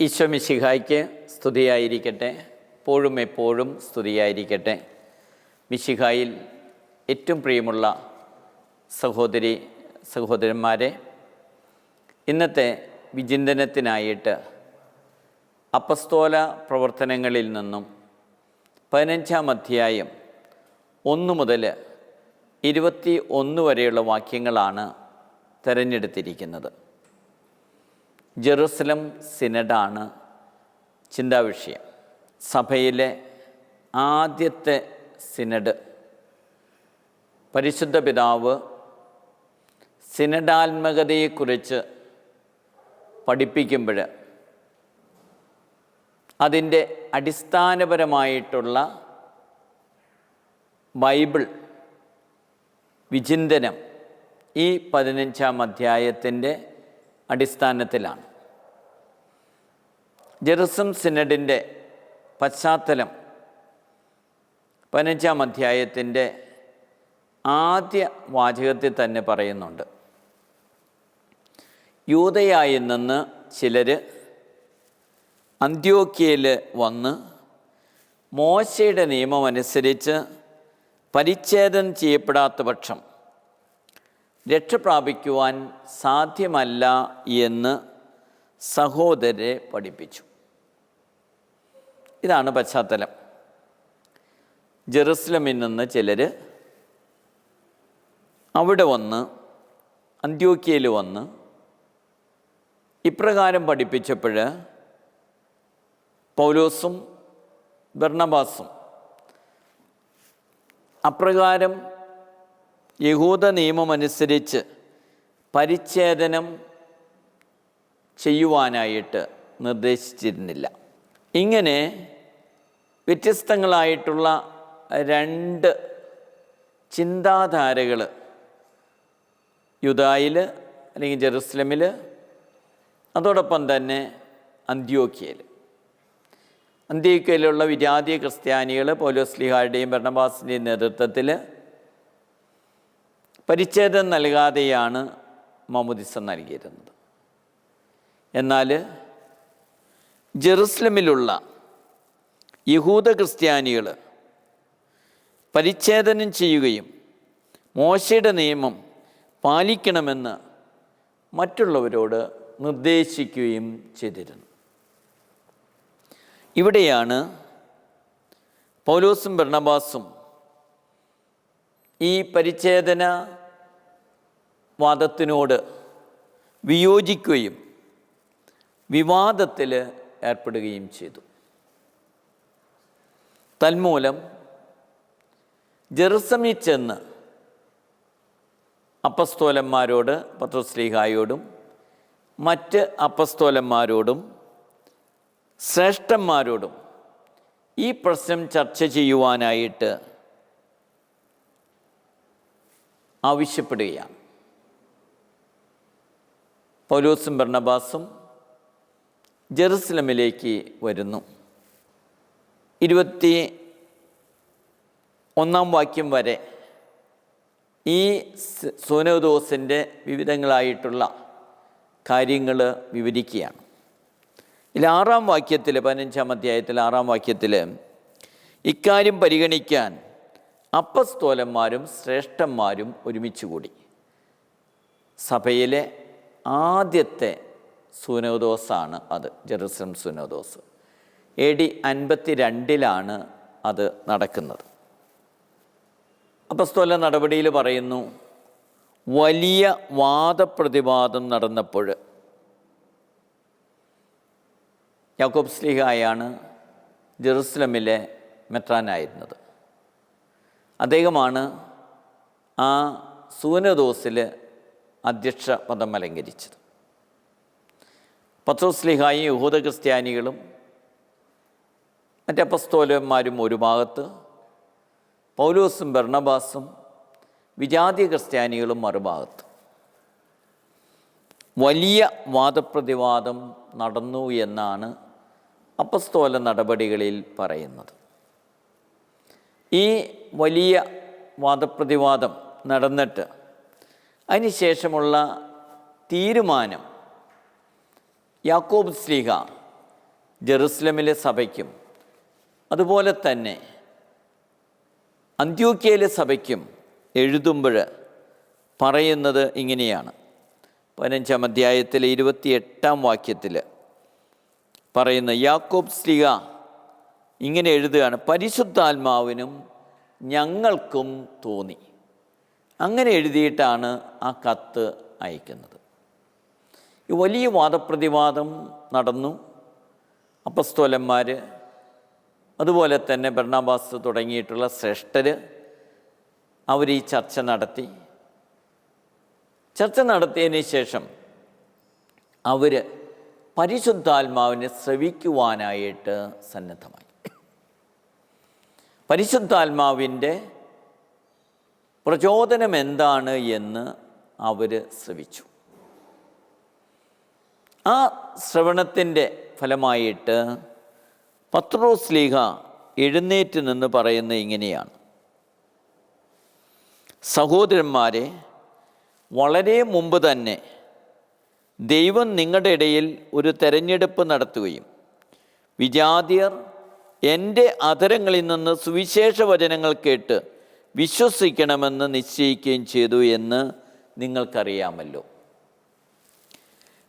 ഈശോ മിശിഹായ്ക്ക് സ്തുതിയായിരിക്കട്ടെ. എപ്പോഴും എപ്പോഴും സ്തുതിയായിരിക്കട്ടെ. മിശിഹായിൽ ഏറ്റവും പ്രിയമുള്ള സഹോദരി സഹോദരന്മാരെ, ഇന്നത്തെ വിചിന്തനത്തിനായിട്ട് അപ്പസ്തോല പ്രവർത്തനങ്ങളിൽ നിന്നും 15-ാം അധ്യായം 1 മുതൽ 21 വരെയുള്ള വാക്യങ്ങളാണ് തിരഞ്ഞെടുത്തിരിക്കുന്നത്. ജെറുസലം സിനഡാണ് ചിന്താവിഷയം. സഭയിലെ ആദ്യത്തെ സിനഡ് പരിശുദ്ധ പിതാവ് സിനഡാത്മകതയെക്കുറിച്ച് പഠിപ്പിക്കുമ്പോൾ അതിൻ്റെ അടിസ്ഥാനപരമായിട്ടുള്ള ബൈബിൾ വിചിന്തനം ഈ 15-ാം അധ്യായത്തിൻ്റെ അടിസ്ഥാനത്തിലാണ്. ജെറുസലം സിനഡിൻ്റെ പശ്ചാത്തലം 15-ാം അധ്യായത്തിൻ്റെ ആദ്യ വാചകത്തിൽ തന്നെ പറയുന്നുണ്ട്. യൂദയായിൽ നിന്ന് ചിലർ അന്ത്യോക്യയിൽ വന്ന് മോശയുടെ നിയമമനുസരിച്ച് പരിച്ഛേദനം ചെയ്യപ്പെടാത്ത പക്ഷം രക്ഷ പ്രാപിക്കുവാൻ സാധ്യമല്ല എന്ന് സഹോദരരെ പഠിപ്പിച്ചു. ഇതാണ് പശ്ചാത്തലം. ജെറുസലമിൽ നിന്ന് ചിലർ അവിടെ വന്ന് അന്ത്യോക്യയിൽ വന്ന് ഇപ്രകാരം പഠിപ്പിച്ചപ്പോൾ പൗലോസും ബർണബാസും അപ്രകാരം യഹൂദ നിയമമനുസരിച്ച് പരിച്ഛേദനം ചെയ്യുവാനായിട്ട് നിർദ്ദേശിച്ചിരുന്നില്ല. ഇങ്ങനെ വ്യത്യസ്തങ്ങളായിട്ടുള്ള 2 ചിന്താധാരകൾ യൂദായിൽ അല്ലെങ്കിൽ ജെറുസലമിൽ, അതോടൊപ്പം തന്നെ അന്ത്യോക്യയിലുള്ള വിജാതീയ ക്രിസ്ത്യാനികൾ പൗലോസ്ലീഹായുടെയും ബർണബാസിൻ്റെയും നേതൃത്വത്തിൽ പരിച്ഛേദം നൽകാതെയാണ് മാമോദിസ നൽകിയിരുന്നത്. എന്നാൽ ജെറുസലമിലുള്ള യഹൂദ ക്രിസ്ത്യാനികൾ പരിച്ഛേദനം ചെയ്യുകയും മോശയുടെ നിയമം പാലിക്കണമെന്ന് മറ്റുള്ളവരോട് നിർദ്ദേശിക്കുകയും ചെയ്തിരുന്നു. ഇവിടെയാണ് പൗലോസും ബർണബാസും ഈ പരിച്ഛേദന വാദത്തിനോട് വിയോജിക്കുകയും വിവാദത്തിൽ ഏർപ്പെടുകയും ചെയ്തു. തന്മൂലം ജെറുസലേമിൽ ചെന്ന് അപ്പസ്തോലന്മാരോട്, പത്രോസ്ലീഹായോടും മറ്റ് അപ്പസ്തോലന്മാരോടും ശ്രേഷ്ഠന്മാരോടും ഈ പ്രശ്നം ചർച്ച ചെയ്യുവാനായിട്ട് ആവശ്യപ്പെടുകയാണ്. പൗലോസും ബർണബാസും ജെറുസലമിലേക്ക് വരുന്നു. 21-ാം വാക്യം വരെ ഈ സൂനോദോസിൻ്റെ വിവിധങ്ങളായിട്ടുള്ള കാര്യങ്ങൾ വിവരിക്കുകയാണ്. ഇതിൽ 6-ാം വാക്യത്തിൽ, 15-ാം അധ്യായത്തിൽ 6-ാം വാക്യത്തിൽ ഇക്കാര്യം പരിഗണിക്കാൻ അപ്പസ്തോലന്മാരും ശ്രേഷ്ഠന്മാരും ഒരുമിച്ച് കൂടി. സഭയിലെ ആദ്യത്തെ സൂനോദോസാണ് അത്, ജെറുസലം സൂനോദോസ്. AD 52-ലാണ് അത് നടക്കുന്നത്. അപ്പസ്തോല നടപടിയിൽ പറയുന്നു, വലിയ വാദപ്രതിവാദം നടന്നപ്പോൾ യാക്കോബ് ശ്ലീഹായാണ് ജെറുസലമിലെ മെത്രാനായിരുന്നത്. അദ്ദേഹമാണ് ആ സൂനോദോസിൽ അധ്യക്ഷ പദം അലങ്കരിച്ചത്. പത്രോസ്ലീഹായും യഹൂദ ക്രിസ്ത്യാനികളും മറ്റ് അപ്പസ്തോലന്മാരും ഒരു ഭാഗത്ത്, പൗലോസും ബർണബാസും വിജാതീയ ക്രിസ്ത്യാനികളും മറുഭാഗത്ത്. വലിയ വാദപ്രതിവാദം നടന്നു എന്നാണ് അപ്പസ്തോല നടപടികളിൽ പറയുന്നത്. ഈ വലിയ വാദപ്രതിവാദം നടന്നിട്ട് അതിനുശേഷമുള്ള തീരുമാനം യാക്കോബ് ശ്ലീഹ ജെറുസലമിലെ സഭയ്ക്കും അതുപോലെ തന്നെ അന്ത്യോക്യയിലെ സഭയ്ക്കും എഴുതുമ്പോൾ പറയുന്നത് ഇങ്ങനെയാണ്. 15-ാം അധ്യായത്തിലെ 28-ാം വാക്യത്തിൽ പറയുന്ന യാക്കോബ് ശ്ലീഹ ഇങ്ങനെ എഴുതുകയാണ്, പരിശുദ്ധാത്മാവിനും ഞങ്ങൾക്കും തോന്നി. അങ്ങനെ എഴുതിയിട്ടാണ് ആ കത്ത് അയക്കുന്നത്. ഈ വലിയ വാദപ്രതിവാദം നടന്നു. അപ്പസ്തോലന്മാർ അതുപോലെ തന്നെ ബർണ്ണബാസ് തുടങ്ങിയിട്ടുള്ള ശ്രേഷ്ഠർ അവർ ഈ ചർച്ച നടത്തി. ചർച്ച നടത്തിയതിന് ശേഷം അവർ പരിശുദ്ധാത്മാവിനെ ശ്രവിക്കുവാനായിട്ട് സന്നദ്ധമായി. പരിശുദ്ധാത്മാവിൻ്റെ പ്രചോദനം എന്താണ് എന്ന് അവർ ശ്രവിച്ചു. ആ ശ്രവണത്തിൻ്റെ ഫലമായിട്ട് പത്രോസ് ശ്ലീഹ എഴുന്നേറ്റ് നിന്ന് പറയുന്നത് ഇങ്ങനെയാണ്: സഹോദരന്മാരെ, വളരെ മുമ്പ് തന്നെ ദൈവം നിങ്ങളുടെ ഇടയിൽ ഒരു തെരഞ്ഞെടുപ്പ് നടത്തുകയും വിജാതിയർ എൻ്റെ അധരങ്ങളിൽ നിന്ന് സുവിശേഷ വചനങ്ങൾ കേട്ട് വിശ്വസിക്കണമെന്ന് നിശ്ചയിക്കുകയും ചെയ്തു എന്ന് നിങ്ങൾക്കറിയാമല്ലോ.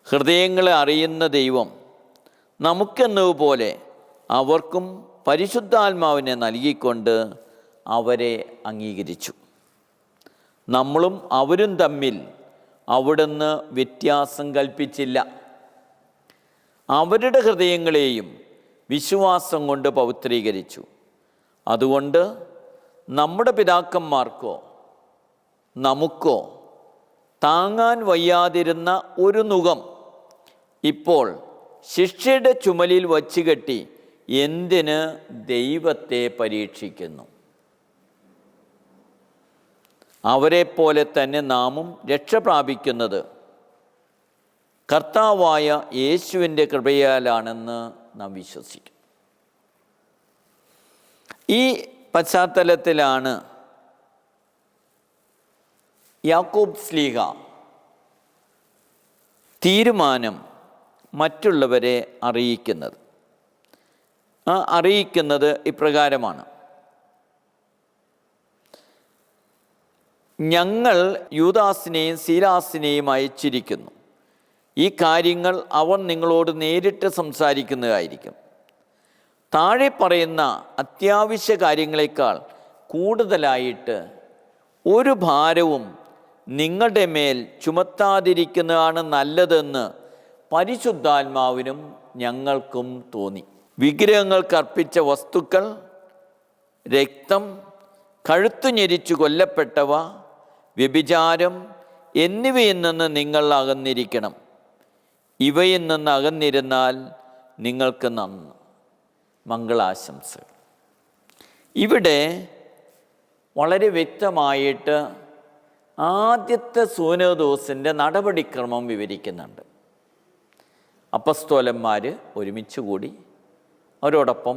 ഹൃദയങ്ങളെ അറിയുന്ന ദൈവം നമുക്കെന്നതുപോലെ അവർക്കും പരിശുദ്ധാത്മാവിനെ നൽകിക്കൊണ്ട് അവരെ അംഗീകരിച്ചു. നമ്മളും അവരും തമ്മിൽ അവിടുന്ന് വ്യത്യാസം കൽപ്പിച്ചില്ല. അവരുടെ ഹൃദയങ്ങളെയും വിശ്വാസം കൊണ്ട് പവിത്രീകരിച്ചു. അതുകൊണ്ട് നമ്മുടെ പിതാക്കന്മാർക്കോ നമുക്കോ താങ്ങാൻ വയ്യാതിരുന്ന ഒരു നുകം ഇപ്പോൾ ശിക്ഷയുടെ ചുമലിൽ വച്ചുകെട്ടി എന്തിന് ദൈവത്തെ പരീക്ഷിക്കുന്നു? അവരെപ്പോലെ തന്നെ നാമും രക്ഷ പ്രാപിക്കുന്നത് കർത്താവായ യേശുവിൻ്റെ കൃപയാലാണെന്ന് നാം വിശ്വസിക്കും. ഈ പശ്ചാത്തലത്തിലാണ് യാക്കോബ് ശ്ലീഹ തീരുമാനം മറ്റുള്ളവരെ അറിയിക്കുന്നത്. ആ അറിയിക്കുന്നത് ഇപ്രകാരമാണ്: ഞങ്ങൾ യൂദാസിനെയും സീലാസിനെയും അയച്ചിരിക്കുന്നു. ഈ കാര്യങ്ങൾ അവർ നിങ്ങളോട് നേരിട്ട് സംസാരിക്കുന്നതായിരിക്കും. താഴെ പറയുന്ന അത്യാവശ്യ കാര്യങ്ങളെക്കാൾ കൂടുതലായിട്ട് ഒരു ഭാരവും നിങ്ങളുടെ മേൽ ചുമത്താതിരിക്കുന്നതാണ് നല്ലതെന്ന് പരിശുദ്ധാത്മാവിനും ഞങ്ങൾക്കും തോന്നി. വിഗ്രഹങ്ങൾക്ക് അർപ്പിച്ച വസ്തുക്കൾ, രക്തം, കഴുത്തു ഞെരിച്ചു കൊല്ലപ്പെട്ടവ, വ്യഭിചാരം എന്നിവയിൽ നിന്ന് നിങ്ങൾ അകന്നിരിക്കണം. ഇവയിൽ നിന്ന് അകന്നിരുന്നാൽ നിങ്ങൾക്ക് നന്ന്. മംഗളാശംസകൾ. ഇവിടെ വളരെ വ്യക്തമായിട്ട് ആദ്യത്തെ സൂനോദോസിൻ്റെ നടപടിക്രമം വിവരിക്കുന്നുണ്ട്. അപ്പസ്തോലന്മാർ ഒരുമിച്ച് കൂടി, അവരോടൊപ്പം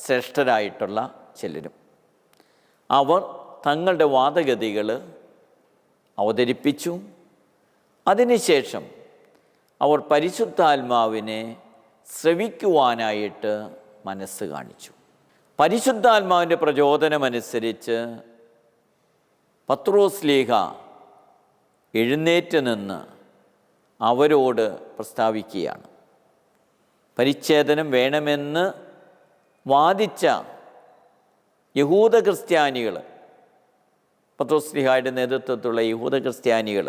ശ്രേഷ്ഠരായിട്ടുള്ള ചിലരും. അവർ തങ്ങളുടെ വാദഗതികൾ അവതരിപ്പിച്ചു. അതിനുശേഷം അവർ പരിശുദ്ധാത്മാവിനെ ശ്രവിക്കുവാനായിട്ട് മനസ്സ് കാണിച്ചു. പരിശുദ്ധാത്മാവിൻ്റെ പ്രചോദനമനുസരിച്ച് പത്രോസ് ശ്ലീഹ എഴുന്നേറ്റ് നിന്ന് അവരോട് പ്രസ്താവിക്കുകയാണ്. പരിച്ഛേദനം വേണമെന്ന് വാദിച്ച യഹൂദ ക്രിസ്ത്യാനികൾ, പത്രോസ് ശ്ലീഹായുടെ നേതൃത്വത്തിലുള്ള യഹൂദ ക്രിസ്ത്യാനികൾ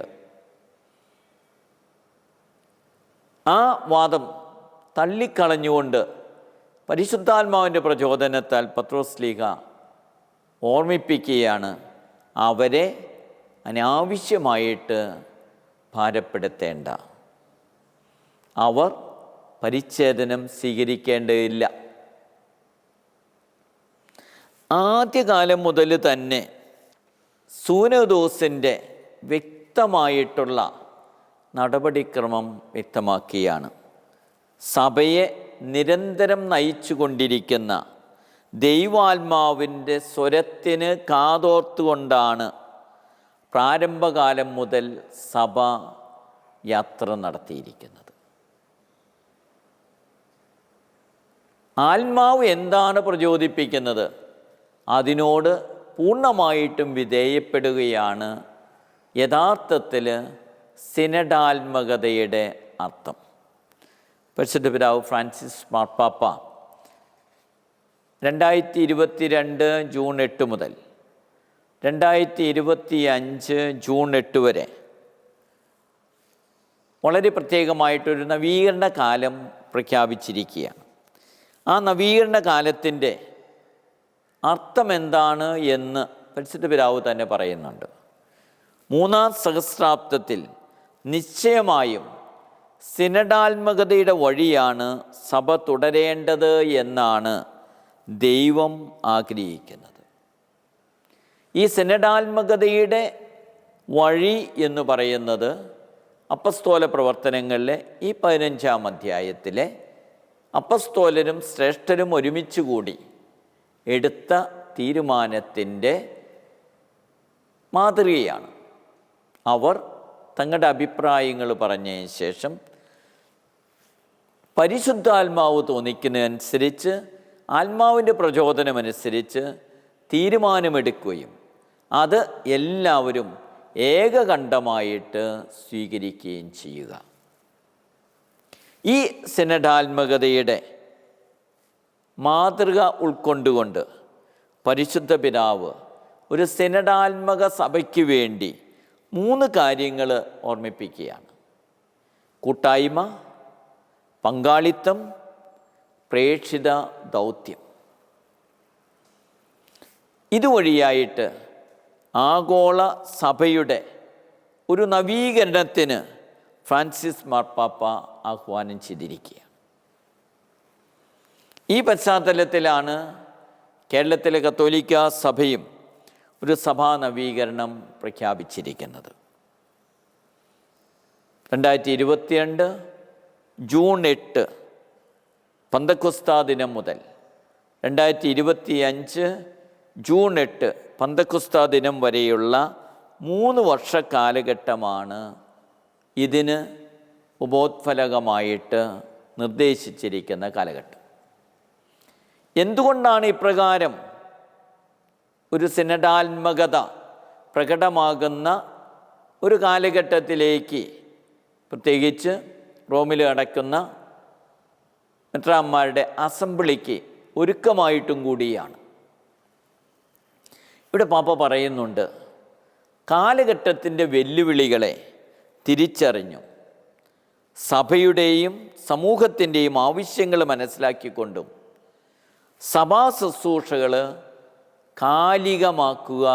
ആ വാദം തള്ളിക്കളഞ്ഞുകൊണ്ട് പരിശുദ്ധാത്മാവിൻ്റെ പ്രചോദനത്താൽ പത്രോസ് ശ്ലീഹ ഓർമ്മിപ്പിക്കുകയാണ് അവരെ അനാവശ്യമായിട്ട് ഭാരപ്പെടുത്തേണ്ട. അവർ പരിച്ഛേദനം സ്വീകരിക്കേണ്ടതില്ല. ആദ്യകാലം മുതൽ തന്നെ സൂനോദോസിൻ്റെ വ്യക്തമായിട്ടുള്ള നടപടിക്രമം വ്യക്തമാക്കിയാണ്. സഭയെ നിരന്തരം നയിച്ചു കൊണ്ടിരിക്കുന്ന ദൈവാത്മാവിൻ്റെ സ്വരത്തിന് കാതോർത്തുകൊണ്ടാണ് പ്രാരംഭകാലം മുതൽ സഭ യാത്ര നടത്തിയിരിക്കുന്നത്. ആത്മാവ് എന്താണ് പ്രചോദിപ്പിക്കുന്നത്, അതിനോട് പൂർണ്ണമായിട്ടും വിധേയപ്പെടുകയാണ് യഥാർത്ഥത്തിൽ സിനഡാത്മകതയുടെ അർത്ഥം. പരിശുദ്ധ പിതാവ് ഫ്രാൻസിസ് മാർപ്പാപ്പ 2022 ജൂൺ 8 മുതൽ 2025 ജൂൺ 8 വരെ വളരെ പ്രത്യേകമായിട്ടൊരു നവീകരണ കാലം പ്രഖ്യാപിച്ചിരിക്കുകയാണ്. ആ നവീകരണ കാലത്തിൻ്റെ അർത്ഥം എന്താണ് എന്ന് പരിശുദ്ധ പിതാവ് തന്നെ പറയുന്നുണ്ട്. 3-ാം സഹസ്രാബ്ദത്തിൽ നിശ്ചയമായും സിനഡാത്മകതയുടെ വഴിയാണ് സഭ തുടരേണ്ടത് എന്നാണ് ദൈവം ആഗ്രഹിക്കുന്നത്. ഈ സിനഡാത്മകതയുടെ വഴി എന്ന് പറയുന്നത് അപ്പസ്തോല പ്രവർത്തനങ്ങളിലെ ഈ 15-ാം അധ്യായത്തിലെ അപ്പസ്തോലരും ശ്രേഷ്ഠരും ഒരുമിച്ച് കൂടി എടുത്ത തീരുമാനത്തിൻ്റെ മാതൃകയാണ്. അവർ തങ്ങളുടെ അഭിപ്രായങ്ങൾ പറഞ്ഞതിന് ശേഷം പരിശുദ്ധാത്മാവ് തോന്നിക്കുന്നതനുസരിച്ച്, ആത്മാവിൻ്റെ പ്രചോദനമനുസരിച്ച് തീരുമാനമെടുക്കുകയും അത് എല്ലാവരും ഏകകണ്ഠമായിട്ട് സ്വീകരിക്കുകയും ചെയ്യുക. ഈ സിനഡാത്മകതയുടെ മാതൃക ഉൾക്കൊണ്ടുകൊണ്ട് പരിശുദ്ധ പിതാവ് ഒരു സിനഡാത്മക സഭയ്ക്ക് വേണ്ടി 3 കാര്യങ്ങൾ ഓർമ്മിപ്പിക്കുകയാണ്: കൂട്ടായ്മ, പങ്കാളിത്തം, പ്രേക്ഷിത ദൗത്യം. ഇതുവഴിയായിട്ട് ആഗോള സഭയുടെ ഒരു നവീകരണത്തിന് ഫ്രാൻസിസ് മാർപ്പാപ്പ ആഹ്വാനം ചെയ്തിരിക്കുകയാണ്. ഈ പശ്ചാത്തലത്തിലാണ് കേരളത്തിലെ കത്തോലിക്ക സഭയും ഒരു സഭാ നവീകരണം പ്രഖ്യാപിച്ചിരിക്കുന്നത്. 2022 ജൂൺ 8 പന്തക്കൊസ്താ ദിനം മുതൽ 2025 ജൂൺ 8 പന്തക്കൊസ്താ ദിനം വരെയുള്ള 3 വർഷ കാലഘട്ടമാണ് ഇതിന് ഉപോത്ഫലകമായിട്ട് നിർദ്ദേശിച്ചിരിക്കുന്ന കാലഘട്ടം. എന്തുകൊണ്ടാണ് ഇപ്രകാരം ഒരു സിനഡാത്മകത പ്രകടമാകുന്ന ഒരു കാലഘട്ടത്തിലേക്ക്, പ്രത്യേകിച്ച് റോമിൽ നടക്കുന്ന മെത്രാന്മാരുടെ അസംബ്ലിക്ക് ഒരുക്കമായിട്ടും കൂടിയാണ്? ഇവിടെ പാപ്പ പറയുന്നുണ്ട്, കാലഘട്ടത്തിൻ്റെ വെല്ലുവിളികളെ തിരിച്ചറിഞ്ഞു സഭയുടെയും സമൂഹത്തിൻ്റെയും ആവശ്യങ്ങൾ മനസ്സിലാക്കിക്കൊണ്ടും സഭാ ശുശ്രൂഷകൾ കാലികമാക്കുക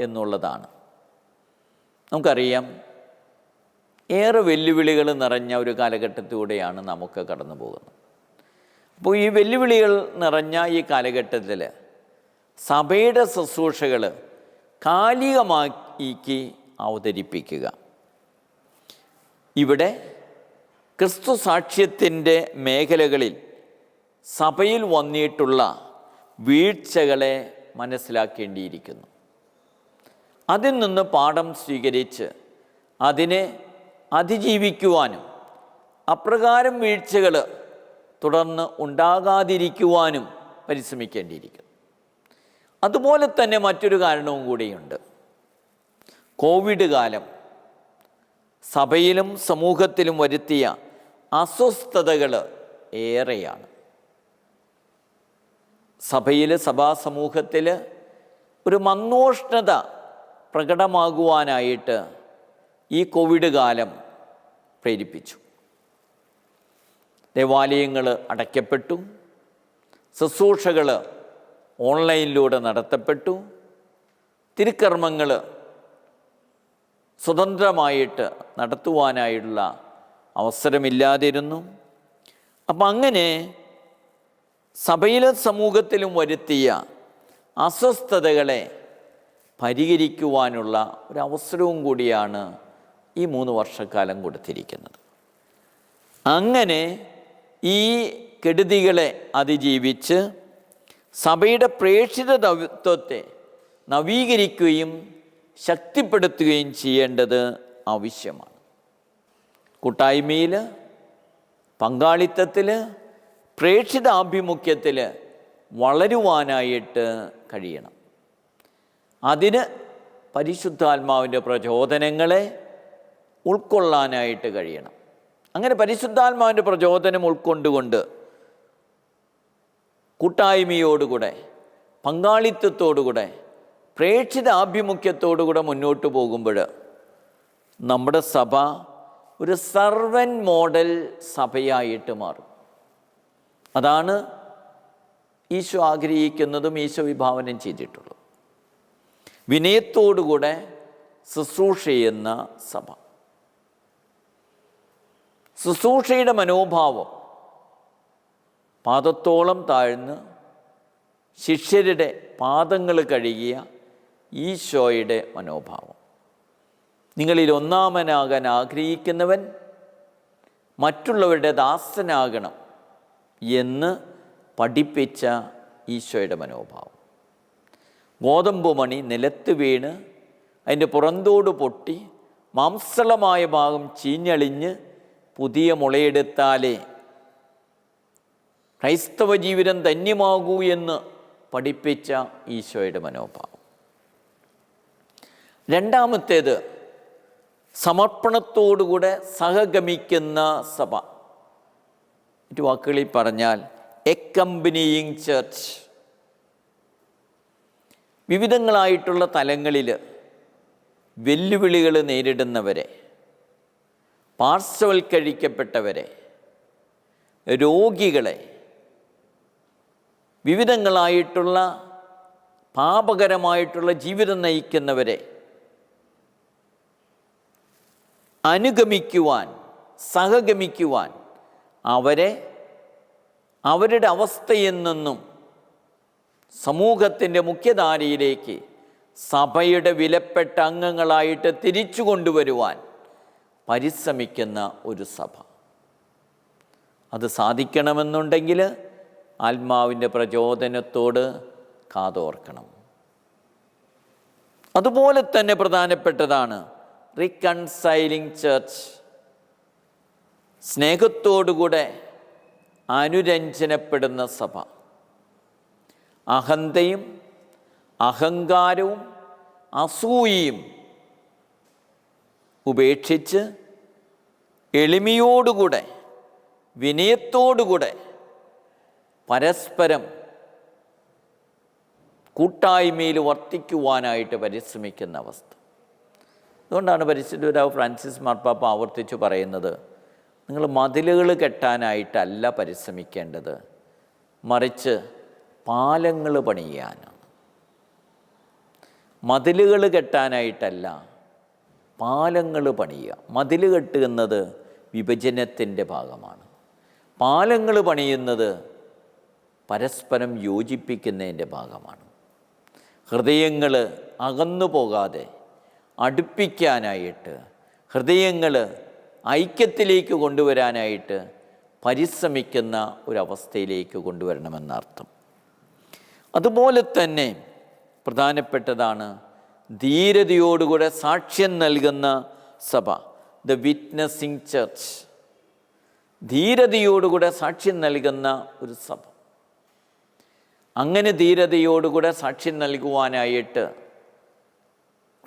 എന്നുള്ളതാണ്. നമുക്കറിയാം, ഏറെ വെല്ലുവിളികൾ നിറഞ്ഞ ഒരു കാലഘട്ടത്തിലൂടെയാണ് നമുക്ക് കടന്നു പോകുന്നത്. അപ്പോൾ ഈ വെല്ലുവിളികൾ നിറഞ്ഞ ഈ കാലഘട്ടത്തിൽ സഭയുടെ ശുശ്രൂഷകൾ കാലികമാക്കി അവതരിപ്പിക്കുക. ഇവിടെ ക്രിസ്തു സാക്ഷ്യത്തിൻ്റെ മേഖലകളിൽ സഭയിൽ വന്നിട്ടുള്ള വീഴ്ചകളെ മനസ്സിലാക്കേണ്ടിയിരിക്കുന്നു. അതിൽ നിന്ന് പാഠം സ്വീകരിച്ച് അതിനെ അതിജീവിക്കുവാനും അപ്രകാരം വീഴ്ചകൾ തുടർന്ന് ഉണ്ടാകാതിരിക്കുവാനും പരിശ്രമിക്കേണ്ടിയിരിക്കുന്നു. അതുപോലെ തന്നെ മറ്റൊരു കാരണവും കൂടിയുണ്ട്. കോവിഡ് കാലം സഭയിലും സമൂഹത്തിലും വരുത്തിയ അസ്വസ്ഥതകൾ ഏറെയാണ്. സഭയിൽ, സഭാസമൂഹത്തിൽ ഒരു മന്ദോഷ്ണത പ്രകടമാകുവാനായിട്ട് ഈ കോവിഡ് കാലം പ്രേരിപ്പിച്ചു. ദേവാലയങ്ങൾ അടയ്ക്കപ്പെട്ടു, ശുശ്രൂഷകൾ ഓൺലൈനിലൂടെ നടത്തപ്പെട്ടു, തിരുക്കർമ്മങ്ങൾ സ്വതന്ത്രമായിട്ട് നടത്തുവാനായുള്ള അവസരമില്ലാതിരുന്നു. അപ്പം അങ്ങനെ സഭയിലും സമൂഹത്തിലും വരുത്തിയ അസ്വസ്ഥതകളെ പരിഹരിക്കുവാനുള്ള ഒരവസരവും കൂടിയാണ് ഈ 3 വർഷക്കാലം കൊടുത്തിരിക്കുന്നത്. അങ്ങനെ ഈ കെടുതികളെ അതിജീവിച്ച് സഭയുടെ പ്രേക്ഷിത ദൗത്യത്തെ നവീകരിക്കുകയും ശക്തിപ്പെടുത്തുകയും ചെയ്യേണ്ടത് ആവശ്യമാണ്. കൂട്ടായ്മയിൽ, പങ്കാളിത്തത്തിൽ, പ്രേക്ഷിതാഭിമുഖ്യത്തിൽ വളരുവാനായിട്ട് കഴിയണം. അതിന് പരിശുദ്ധാത്മാവിൻ്റെ പ്രചോദനങ്ങളെ ഉൾക്കൊള്ളാനായിട്ട് കഴിയണം. അങ്ങനെ പരിശുദ്ധാത്മാവിൻ്റെ പ്രചോദനം ഉൾക്കൊണ്ടുകൊണ്ട് കൂട്ടായ്മയോടുകൂടെ, പങ്കാളിത്തത്തോടുകൂടെ, പ്രേക്ഷിതാഭിമുഖ്യത്തോടുകൂടെ മുന്നോട്ട് പോകുമ്പോൾ നമ്മുടെ സഭ ഒരു സർവൻ മോഡൽ സഭയായിട്ട് മാറും. അതാണ് ഈശോ ആഗ്രഹിക്കുന്നതും ഈശോ വിഭാവനം ചെയ്തിട്ടുള്ളൂ. വിനയത്തോടുകൂടെ ശുശ്രൂഷ ചെയ്യുന്ന സഭ. ശുശ്രൂഷയുടെ മനോഭാവം പാദത്തോളം താഴ്ന്ന് ശിഷ്യരുടെ പാദങ്ങൾ കഴുകിയ ഈശോയുടെ മനോഭാവം. നിങ്ങളിൽ ഒന്നാമനാകാൻ ആഗ്രഹിക്കുന്നവൻ മറ്റുള്ളവരുടെ ദാസനാകണം എന്ന് പഠിപ്പിച്ച ഈശോയുടെ മനോഭാവം. ഗോതമ്പ് മണി നിലത്ത് വീണ് അതിൻ്റെ പുറന്തോട് പൊട്ടി മാംസളമായ ഭാഗം ചീഞ്ഞളിഞ്ഞ് പുതിയ മുളയെടുത്താലേ ക്രൈസ്തവ ജീവിതം ധന്യമാകൂ എന്ന് പഠിപ്പിച്ച ഈശോയുടെ മനോഭാവം. രണ്ടാമത്തേത് സമർപ്പണത്തോടുകൂടെ സഹഗമിക്കുന്ന സഭ. മറ്റു വാക്കുകളിൽ പറഞ്ഞാൽ എക്കമ്പനിയിങ് ചർച്ച്. വിവിധങ്ങളായിട്ടുള്ള തലങ്ങളിൽ വെല്ലുവിളികൾ നേരിടുന്നവരെ, പാർശ്വവൽക്കരിക്കപ്പെട്ടവരെ, രോഗികളെ, വിവിധങ്ങളായിട്ടുള്ള പാപകരമായിട്ടുള്ള ജീവിതം നയിക്കുന്നവരെ അനുഗമിക്കുവാൻ, സഹഗമിക്കുവാൻ, അവരെ അവരുടെ അവസ്ഥയിൽ നിന്നും സമൂഹത്തിൻ്റെ മുഖ്യധാരയിലേക്ക് സഭയുടെ വിലപ്പെട്ട അംഗങ്ങളായിട്ട് തിരിച്ചു കൊണ്ടുവരുവാൻ പരിശ്രമിക്കുന്ന ഒരു സഭ. അത് സാധിക്കണമെന്നുണ്ടെങ്കിൽ ആത്മാവിൻ്റെ പ്രചോദനത്തോട് കാതോർക്കണം. അതുപോലെ തന്നെ പ്രധാനപ്പെട്ടതാണ് റീകൺസൈലിംഗ് ചർച്ച്. സ്നേഹത്തോടുകൂടെ അനുരഞ്ജനപ്പെടുന്ന സഭ. അഹന്തയും അഹങ്കാരവും അസൂയയും ഉപേക്ഷിച്ച് എളിമയോടുകൂടെ, വിനയത്തോടുകൂടെ പരസ്പരം കൂട്ടായ്മയിൽ വർത്തിക്കുവാനായിട്ട് പരിശ്രമിക്കുന്ന അവസ്ഥ. അതുകൊണ്ടാണ് പരിശുദ്ധ പിതാവ് ഫ്രാൻസിസ് മാർപ്പാപ്പ ആവർത്തിച്ചു പറയുന്നത്, നിങ്ങൾ മതിലുകൾ കെട്ടാനായിട്ടല്ല പരിശ്രമിക്കേണ്ടത്, മറിച്ച് പാലങ്ങൾ പണിയാനാണ്. മതിലുകൾ കെട്ടാനായിട്ടല്ല, പാലങ്ങൾ പണിയുക. മതിൽ കെട്ടുന്നത് വിഭജനത്തിൻ്റെ ഭാഗമാണ്. പാലങ്ങൾ പണിയുന്നത് പരസ്പരം യോജിപ്പിക്കുന്നതിൻ്റെ ഭാഗമാണ്. ഹൃദയങ്ങൾ അകന്നു പോകാതെ അടുപ്പിക്കാനായിട്ട്, ഹൃദയങ്ങൾ ഐക്യത്തിലേക്ക് കൊണ്ടുവരാനായിട്ട് പരിശ്രമിക്കുന്ന ഒരവസ്ഥയിലേക്ക് കൊണ്ടുവരണമെന്നർത്ഥം. അതുപോലെ തന്നെ പ്രധാനപ്പെട്ടതാണ് ധീരതയോടുകൂടെ സാക്ഷ്യം നൽകുന്ന സഭ, ദ വിറ്റ്നസിങ് ചർച്ച്. ധീരതയോടുകൂടെ സാക്ഷ്യം നൽകുന്ന ഒരു സഭ. അങ്ങനെ ധീരതയോടുകൂടെ സാക്ഷ്യം നൽകുവാനായിട്ട്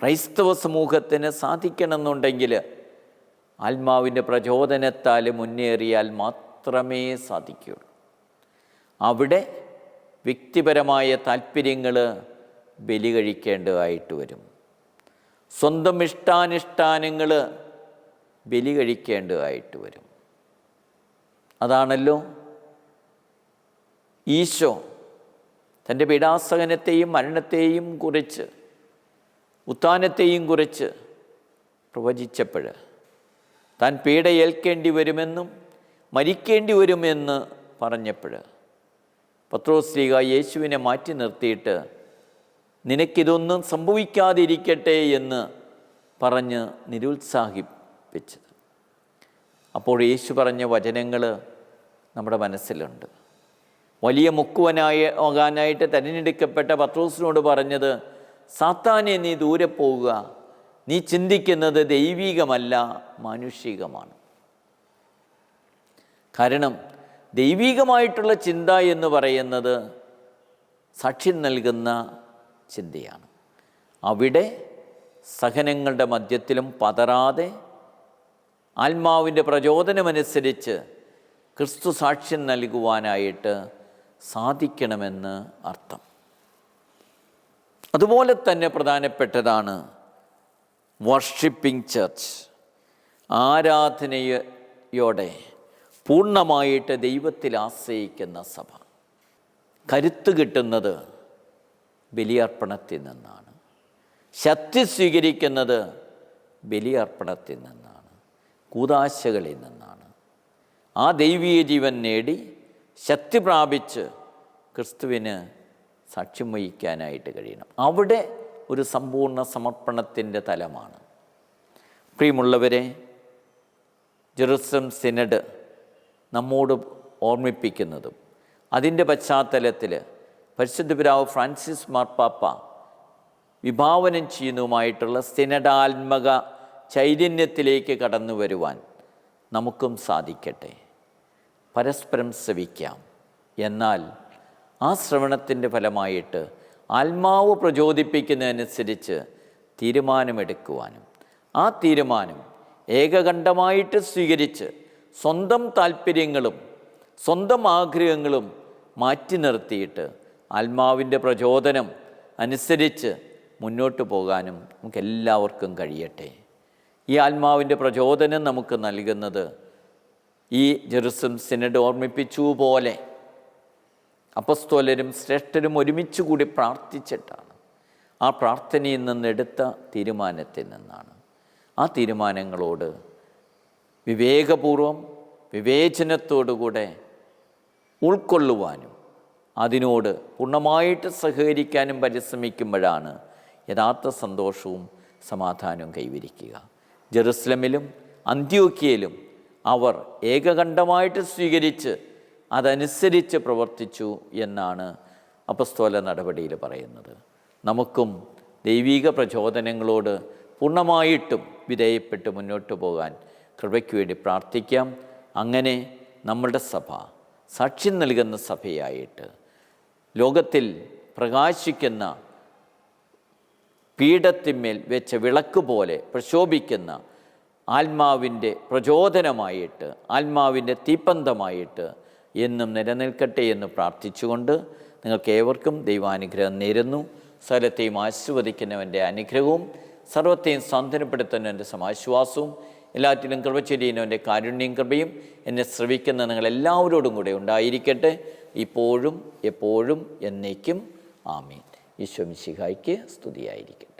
ക്രൈസ്തവ സമൂഹത്തിന് സാധിക്കണമെന്നുണ്ടെങ്കിൽ ആത്മാവിൻ്റെ പ്രചോദനത്താൽ മുന്നേറിയാൽ മാത്രമേ സാധിക്കുകയുള്ളൂ. അവിടെ വ്യക്തിപരമായ താല്പര്യങ്ങൾ ബലി കഴിക്കേണ്ടതായിട്ട് വരും. സ്വന്തം ഇഷ്ടാനിഷ്ടാനങ്ങൾ ബലി കഴിക്കേണ്ടതായിട്ട് വരും. അതാണല്ലോ ഈശോ തൻ്റെ പീഡാസഹനത്തെയും മരണത്തെയും കുറിച്ച്, ഉത്ഥാനത്തെയും കുറിച്ച് പ്രവചിച്ചപ്പോൾ, താൻ പീഡയേൽക്കേണ്ടി വരുമെന്നും മരിക്കേണ്ടി വരുമെന്ന് പറഞ്ഞപ്പോൾ പത്രോസ് ശ്ലീഹ യേശുവിനെ മാറ്റി നിർത്തിയിട്ട് നിനക്കിതൊന്നും സംഭവിക്കാതിരിക്കട്ടെ എന്ന് പറഞ്ഞ് നിരുത്സാഹിപ്പിച്ചത്. അപ്പോൾ യേശു പറഞ്ഞ വചനങ്ങൾ നമ്മുടെ മനസ്സിലുണ്ട്. വലിയ മുക്കുവനാകാനായിട്ട് തിരഞ്ഞെടുക്കപ്പെട്ട പത്രോസിനോട് പറഞ്ഞത്, സാത്താനെ നീ ദൂരെ പോവുക, നീ ചിന്തിക്കുന്നത് ദൈവികമല്ല മാനുഷികമാണ്. കാരണം ദൈവികമായിട്ടുള്ള ചിന്ത എന്ന് പറയുന്നത് സാക്ഷ്യം നൽകുന്ന ചിന്തയാണ്. അവിടെ സഹനങ്ങളുടെ മധ്യത്തിലും പതറാതെ ആത്മാവിൻ്റെ പ്രചോദനമനുസരിച്ച് ക്രിസ്തു സാക്ഷ്യം നൽകുവാനായിട്ട് സാധിക്കണമെന്ന് അർത്ഥം. അതുപോലെ തന്നെ പ്രധാനപ്പെട്ടതാണ് വർഷിപ്പിംഗ് ചർച്ച്. ആരാധനയോടെ പൂർണ്ണമായിട്ട് ദൈവത്തിൽ ആശ്രയിക്കുന്ന സഭ. കരുത്ത് കിട്ടുന്നത് ബലിയർപ്പണത്തിൽ നിന്നാണ്. ശക്തി സ്വീകരിക്കുന്നത് ബലിയർപ്പണത്തിൽ നിന്നാണ്, കൂദാശകളിൽ നിന്നാണ്. ആ ദൈവീയ ജീവൻ നേടി ശക്തി പ്രാപിച്ച് ക്രിസ്തുവിന് സാക്ഷ്യം വഹിക്കാനായിട്ട് കഴിയണം. അവിടെ ഒരു സമ്പൂർണ്ണ സമർപ്പണത്തിൻ്റെ തലമാണ്. പ്രിയമുള്ളവരെ, ജെറുസലേം സിനഡ് നമ്മോട് ഓർമ്മിപ്പിക്കുന്നതും അതിൻ്റെ പശ്ചാത്തലത്തിൽ പരിശുദ്ധ പിതാവ് ഫ്രാൻസിസ് മാർപ്പാപ്പ വിഭാവനം ചെയ്യുന്നതുമായിട്ടുള്ള സിനഡാത്മക ചൈതന്യത്തിലേക്ക് കടന്നു വരുവാൻ നമുക്കും സാധിക്കട്ടെ. പരസ്പരം ശ്രവിക്കാം, എന്നാൽ ആ ശ്രവണത്തിൻ്റെ ഫലമായിട്ട് ആത്മാവ് പ്രചോദിപ്പിക്കുന്നതനുസരിച്ച് തീരുമാനമെടുക്കുവാനും ആ തീരുമാനം ഏകകണ്ഠമായിട്ട് സ്വീകരിച്ച് സ്വന്തം താല്പര്യങ്ങളും സ്വന്തം ആഗ്രഹങ്ങളും മാറ്റി നിർത്തിയിട്ട് ആത്മാവിൻ്റെ പ്രചോദനം അനുസരിച്ച് മുന്നോട്ട് പോകാനും നമുക്കെല്ലാവർക്കും കഴിയട്ടെ. ഈ ആത്മാവിൻ്റെ പ്രചോദനം നമുക്ക് നൽകുന്നത് ഈ ജെറുസലേം സിനഡ് ഓർമ്മിപ്പിച്ചു പോലെ അപ്പസ്തോലരും ശ്രേഷ്ഠരും ഒരുമിച്ച് കൂടി പ്രാർത്ഥിച്ചിട്ടാണ്. ആ പ്രാർത്ഥനയിൽ നിന്നെടുത്ത തീരുമാനത്തിൽ നിന്നാണ്. ആ തീരുമാനങ്ങളോട് വിവേകപൂർവം വിവേചനത്തോടുകൂടെ ഉൾക്കൊള്ളുവാനും അതിനോട് പൂർണ്ണമായിട്ട് സഹകരിക്കാനും പരിശ്രമിക്കുമ്പോഴാണ് യഥാർത്ഥ സന്തോഷവും സമാധാനവും കൈവരിക്കുക. ജെറുസലേമിലും അന്ത്യോക്യയിലും അവർ ഏകകണ്ഠമായിട്ട് സ്വീകരിച്ച് അതനുസരിച്ച് പ്രവർത്തിച്ചു എന്നാണ് അപ്പസ്തോല നടപടിയിൽ പറയുന്നത്. നമുക്കും ദൈവിക പ്രചോദനങ്ങളോട് പൂർണ്ണമായിട്ടും വിധേയപ്പെട്ട് മുന്നോട്ട് പോകാൻ കൃപയ്ക്ക് വേണ്ടി പ്രാർത്ഥിക്കാം. അങ്ങനെ നമ്മളുടെ സഭ സാക്ഷ്യം നൽകുന്ന സഭയായിട്ട് ലോകത്തിൽ പ്രകാശിക്കുന്ന പീഠത്തിന്മേൽ വെച്ച വിളക്ക് പോലെ പ്രശോഭിക്കുന്ന ആത്മാവിൻ്റെ പ്രചോദനമായിട്ട്, ആത്മാവിൻ്റെ തീപ്പന്തമായിട്ട് എന്നും നിലനിൽക്കട്ടെ എന്ന് പ്രാർത്ഥിച്ചുകൊണ്ട് നിങ്ങൾക്ക് ഏവർക്കും ദൈവാനുഗ്രഹം നേരുന്നു. സകലത്തെയും ആശീർവദിക്കുന്നവൻ്റെ അനുഗ്രഹവും സർവത്തെയും സാന്ത്വനപ്പെടുത്തുന്നവൻ്റെ സമാശ്വാസവും എല്ലാറ്റിലും കൃപ ചൊരിയുന്നവൻ്റെ കാരുണ്യം കൃപയും എന്നെ ശ്രവിക്കുന്ന നിങ്ങളെല്ലാവരോടും കൂടെ ഉണ്ടായിരിക്കട്ടെ, ഇപ്പോഴും എപ്പോഴും എന്നേക്കും. ആമീൻ. ഈശോ മിശിഹായ്ക്ക് സ്തുതിയായിരിക്കട്ടെ.